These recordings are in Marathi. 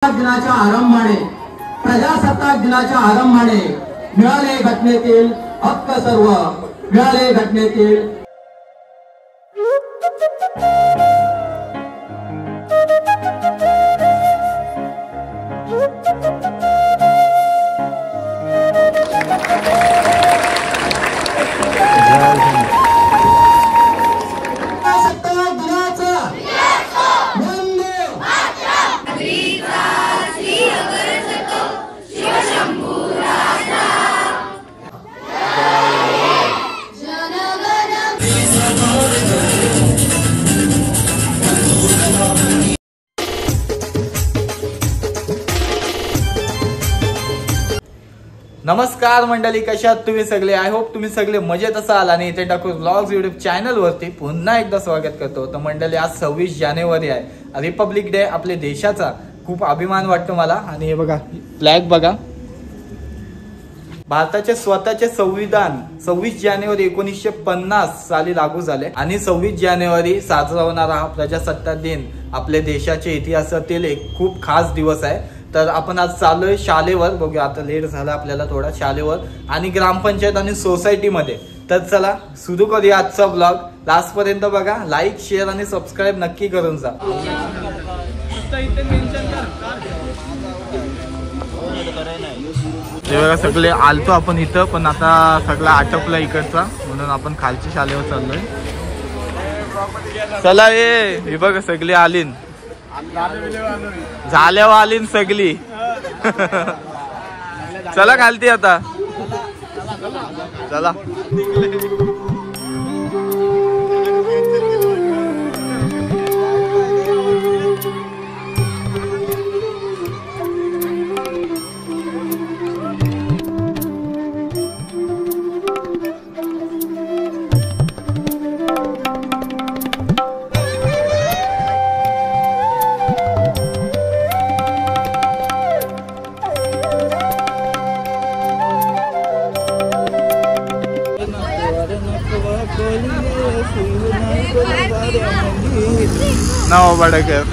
दिनाच्या आरंभाने प्रजासत्ताक दिनाच्या आरंभाने मिळाले घटनेतील हक्क सर्व मिळाले घटनेतील नमस्कार मंडळी, कशात तुम्ही सगळे? आय होप तुम्ही सगळे मजेत असाल आणि इथे ठाकूर व्लॉग्स युट्यूब चॅनल वरती पुन्हा एकदा स्वागत करतो. तर मंडळी, आज 26 जानेवारी आहे, रिपब्लिक डे. आपल्या देशाचा खूप अभिमान वाटतो मला. आणि हे बघा, फ्लॅग बघा. भारताचे स्वतःचे संविधान 26 जानेवारी 1950 साली लागू झाले आणि 26 जानेवारी साजरा होणारा हा प्रजासत्ताक दिन आपल्या देशाच्या इतिहासातील एक खूप खास दिवस आहे. तर आपण आज चाललोय शाळेवर. बघूया, आता लेट झाला आपल्याला थोडा शाळेवर आणि ग्रामपंचायत आणि सोसायटी मध्ये. तर चला सुरू करूया आजचा ब्लॉग. लास्ट पर्यंत बघा, लाईक शेअर आणि सबस्क्राईब नक्की करून जा. सगळे आलतो आपण इथं, पण आता सगळं आटपला इकडचा, म्हणून आपण खालच्या शाळेवर चाललोय. चला हे बघा, सगळी आलीन झाल्यावर आलीन सगळी. चला खालती आता, चला. बडकर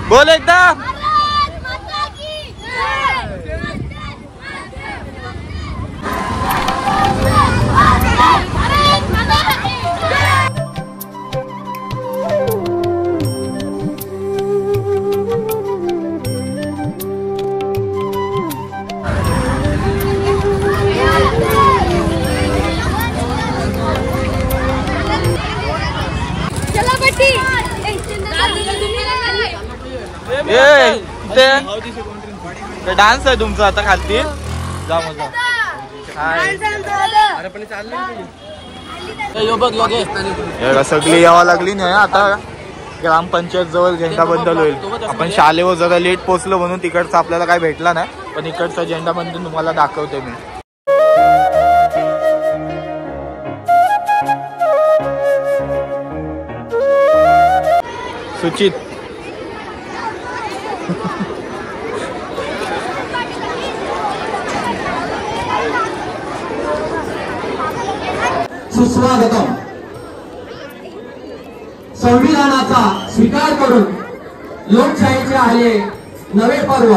बोल एकदा. डान्स आहे तुमचा आता खालती जा. मजा सगळी यावं लागली नाही. आता ग्रामपंचायत जवळ झेंडा बंदल होईल. आपण शाळेवर जरा लेट पोहोचलो म्हणून तिकडचा आपल्याला काय भेटला नाही, पण इकडचा झेंडा बंदल तुम्हाला दाखवते मी. सुचित सुस्वागतम. संविधानाचा स्वीकार करून लोकशाहीचे आले नवे पर्व.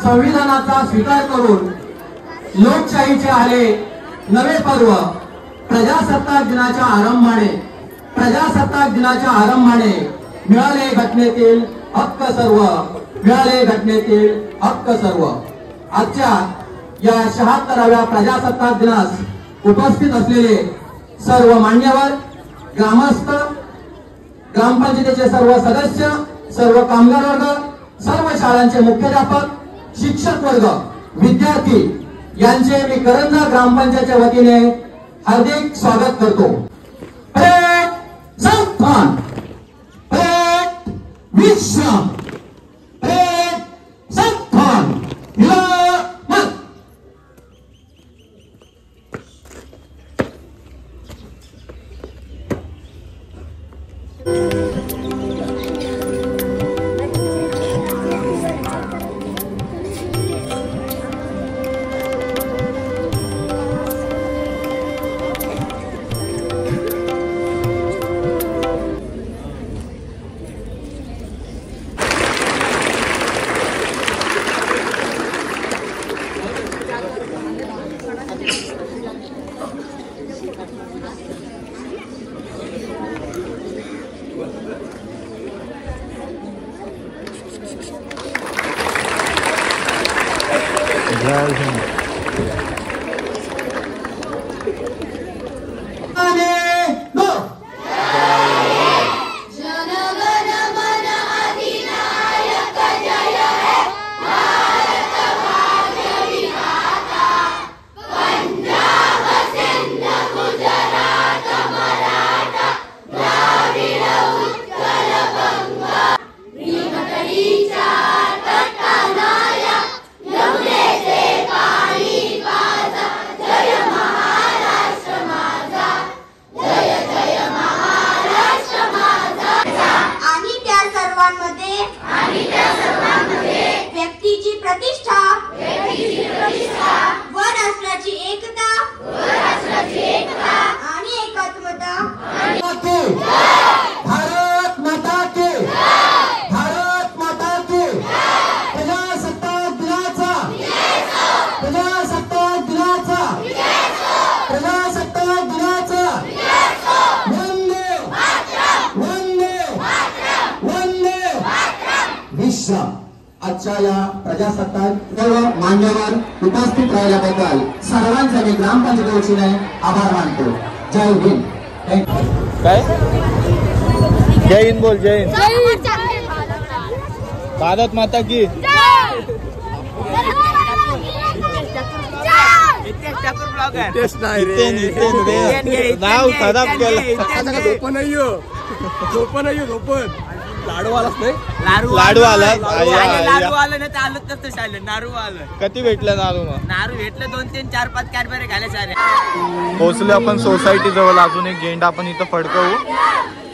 संविधानाचा स्वीकार करून लोकशाहीचे आले नवे पर्व. प्रजासत्ताक दिनाच्या आरंभाने मिळाले घटनेतील हक्क सर्व मिळाले घटनेतील हक्क सर्व. आजच्या या 76व्या प्रजासत्ताक दिनास उपस्थित असलेले सर्व मान्यवर, ग्रामस्थ, ग्रामपंचायतीचे सर्व सदस्य, सर्व कामगार वर्ग, सर्व शाळांचे मुख्याध्यापक, शिक्षक वर्ग, विद्यार्थी यांचे मी करंजा ग्रामपंचायतच्या वतीने हार्दिक स्वागत करतो. संस्थान विश्राम संस्थान जय हिंद. आजच्या या प्रजासत्ताक सर्व मान्यवर उपस्थित राहिल्याबद्दल सर्वांचे मी ग्रामपंचायत वतीने आभार मानतो. जय हिंद. काय जय हिंद बोल. जय हिंद. भारत माता की नाव खराब केलं. लाडू आलाच नाही. लाडू आला नाही आलो तसं चाललं. नारू आलं. किती भेटलं नारू? नारू भेटलं 2 3 4 5 कॅडबरी घाले सारे. पोहोचलो आपण सोसायटी जवळ. अजून एक झेंडा आपण इथं फडकवू.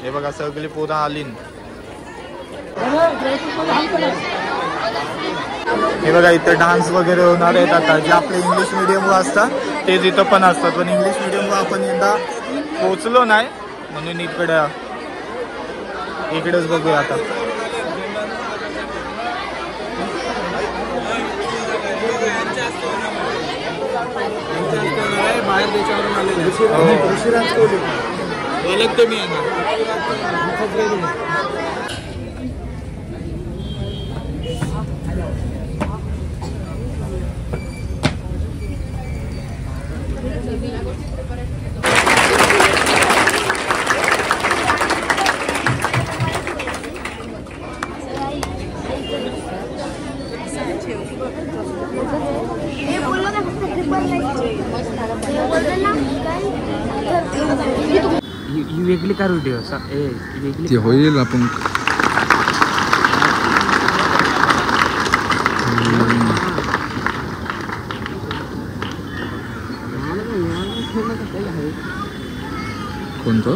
हे बघा सगळी पोरं आली. हे बघा इथे डान्स वगैरे होणार आहेत आता. जे आपले इंग्लिश मिडियम असतात तेच इथं पण असतात. पण इंग्लिश मिडियम आपण यंदा पोहोचलो नाही म्हणून इकडेच बघूया आता. बाहेर देशावरून आलेले ओळखतो मी यांना. ही वेगळी का व्हिडिओ वेगळी होईल. आपण कोणतं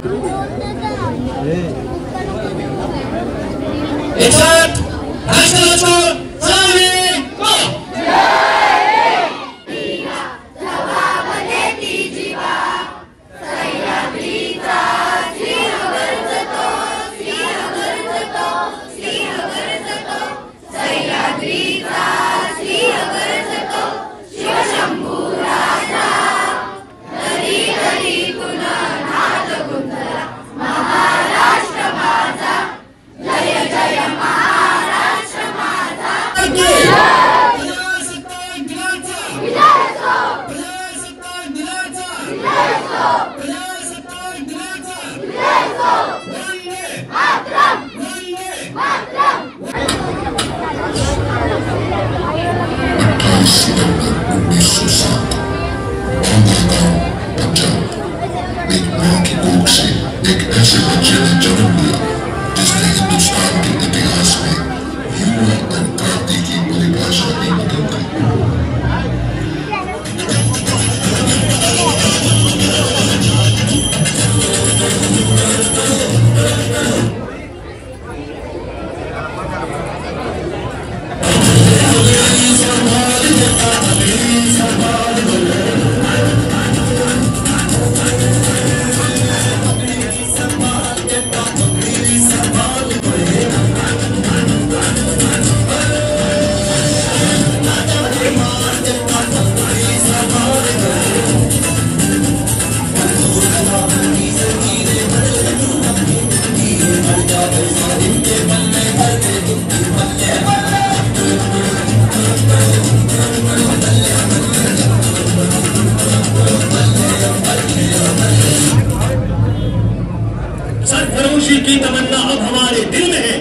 खुशी की तमन्ना अब हमारे दिल में है।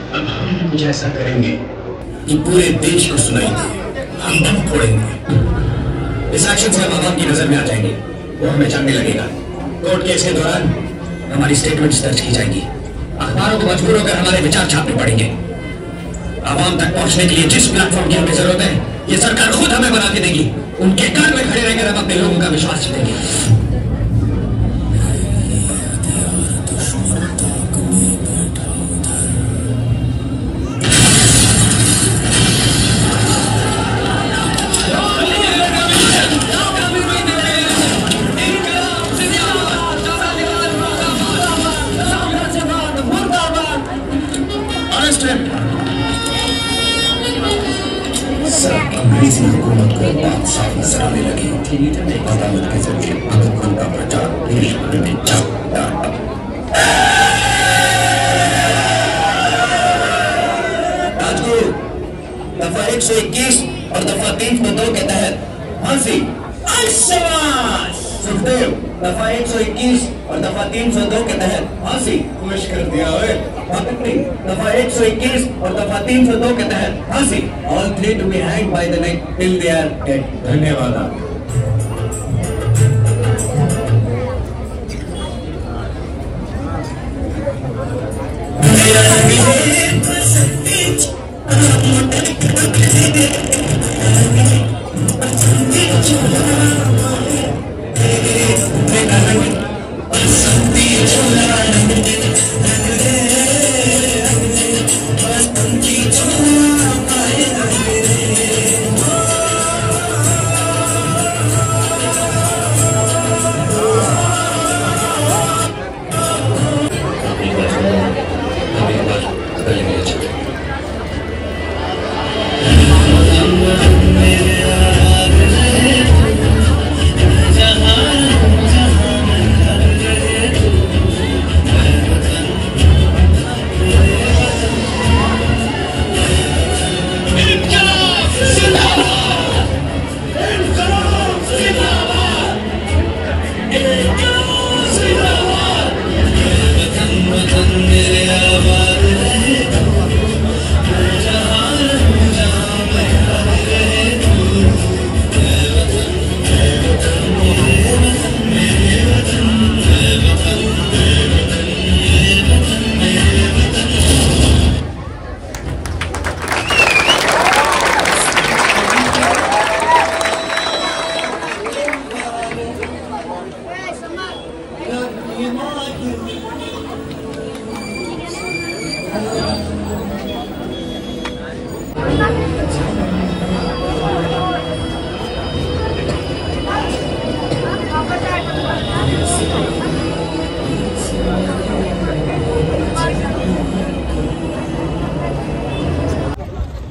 अब हम कुछ ऐसा करेंगे कि पूरे देश को सुनाएंगे, हम दम फोड़ेंगे। इस एक्शन से हम आवाम की नजर में आ जाएंगे, वो हमें जानने लगेगा। कोर्ट केस के दौरान हमारी स्टेटमेंट्स दर्ज की जाएंगी, अखबारों को मजबूर होकर हमारे विचार छापने पड़ेंगे। आवाम तक पहुंचने के लिए जिस प्लेटफॉर्म की हमें जरूरत है, ये सरकार खुद हमें बना के देगी। उनके कान में खड़े रहकर हम अपने लोगों का विश्वास जीतेंगे। अंग्रेजी हुकूमत को बात साफ नजर आने लगी। अदालत के जरिए अकबर का प्रचार देश भर में राजगुरु दफा 121 और दफा 302 के तहत फांसी। सुखदेव दफा 121 और दफा 302 के तहत फांसी। खुश कर दिया है। दफा 121 और दफा 302 के तहत फांसी। All three to be hanged by the neck till they are dead. धन्यवाद।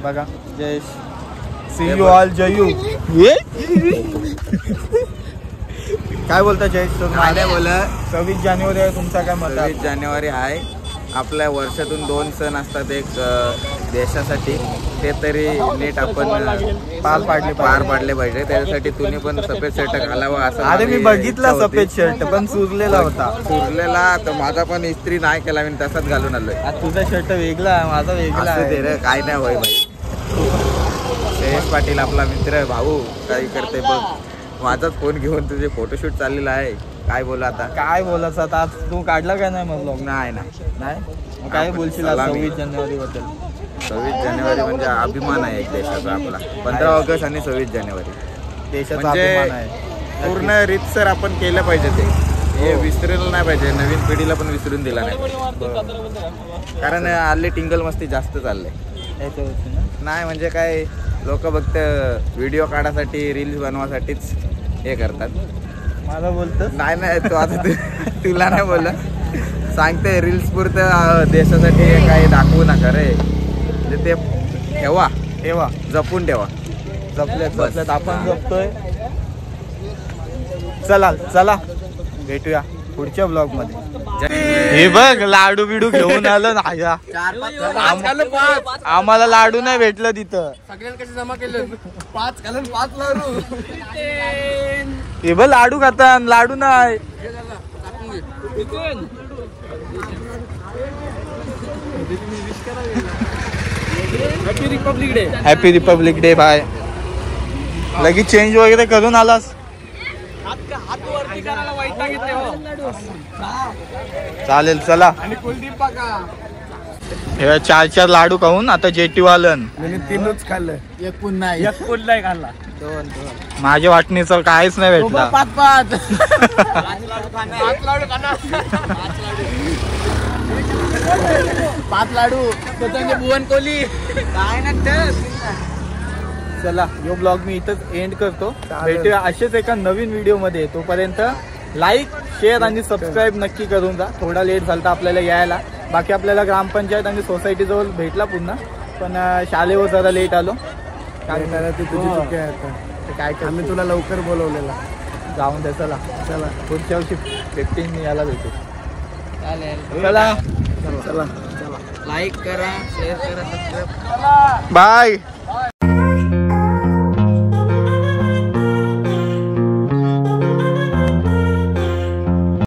बघा Jayesh, see you all Jayu. काय बोलता जयेश? काय बोला 26 जानेवारी आहे, तुमचा काय मत? 26 जानेवारी आहे आपल्या वर्षातून 2 सण असतात एक देशासाठी, ते तरी नीट आपण पार पाडले पाहिजे। त्याच्यासाठी तुम्ही पण सफेद शर्ट घालावा असं। अरे मी बघितला सफेद शर्ट पण सुरलेला होता। सुरलेला तर माझा पण इस्त्री नाही केला, मी तसाच घालून आलोय। तुझा शर्ट वेगळा, माझा वेगळा आहे। काय नाही होय भाई। जयेश पाटील आपला मित्र आहे, भाऊ काय करते बघ। माझाच फोन घेऊन तुझे फोटोशूट चाललेला आहे, काय बोला आता? काय बोलायचं आता? आज तू काढला काय नाही मग लोक? नाही ना, नाही काय बोलशील 26 जानेवारी बद्दल? 26 जानेवारी म्हणजे अभिमान आहे एक देशाचा आपला। 15 ऑगस्ट आणि 26 जानेवारी देशाचा अभिमान आहे। पूर्ण रीतसर आपण केलं पाहिजे, ते हे विसरलं नाही पाहिजे, नवीन पिढीला पण विसरून दिला नाही पाहिजे। कारण हल्ली टिंगल मस्ती जास्त चाललंय। नाही म्हणजे काय लोक फक्त व्हिडिओ काढासाठी रील्स बनवासाठीच हे करतात. मला बोलतोस? नाही तू आता तुला नाही बोलला, सांगते रील्स पुरतं देशासाठी हे काही दाखवू नका रे. म्हणजे ते ठेवा जपून ठेवा. जपल्यात आपण जपतोय. चला भेटूया पुढच्या ब्लॉग मध्ये. हे बघ लाडू बिडू घेऊन आलं ना. आम्हाला लाडू नाही भेटलं तिथं. सगळ्यांना कसे जमा केले 5 घालून 5 लाडू. हे बघ लाडू खातात, लाडू नाही. Happy republic day bye. लगेच चेंज वगैरे करून आलास. चालेल चला. हे 4 लाडू खाऊन आता जेटी वालन 3च खाल्लं, एक पण नाही खाल्ला. 2 माझ्या वाटणीचं काहीच नाही भेटला. 5 लाडू भुवन कोहली काय ना. चला यो ब्लॉग मी इथंच एंड करतो. भेटूया असेच एका नवीन व्हिडिओ मध्ये. तोपर्यंत लाईक शेअर आणि सबस्क्राईब नक्की करून जा. थोडा लेट झाला आपल्याला यायला. बाकी आपल्याला ग्रामपंचायत आणि सोसायटी जवळ भेटला पुन्हा, पण शाळेवर जरा लेट आलो. काय तुझी चुकी आहे. काय आम्ही तुला लवकर बोलवलेला. जाऊन द्या. चला पुढच्या वर्षी 15 याला भेटू. चला बाय.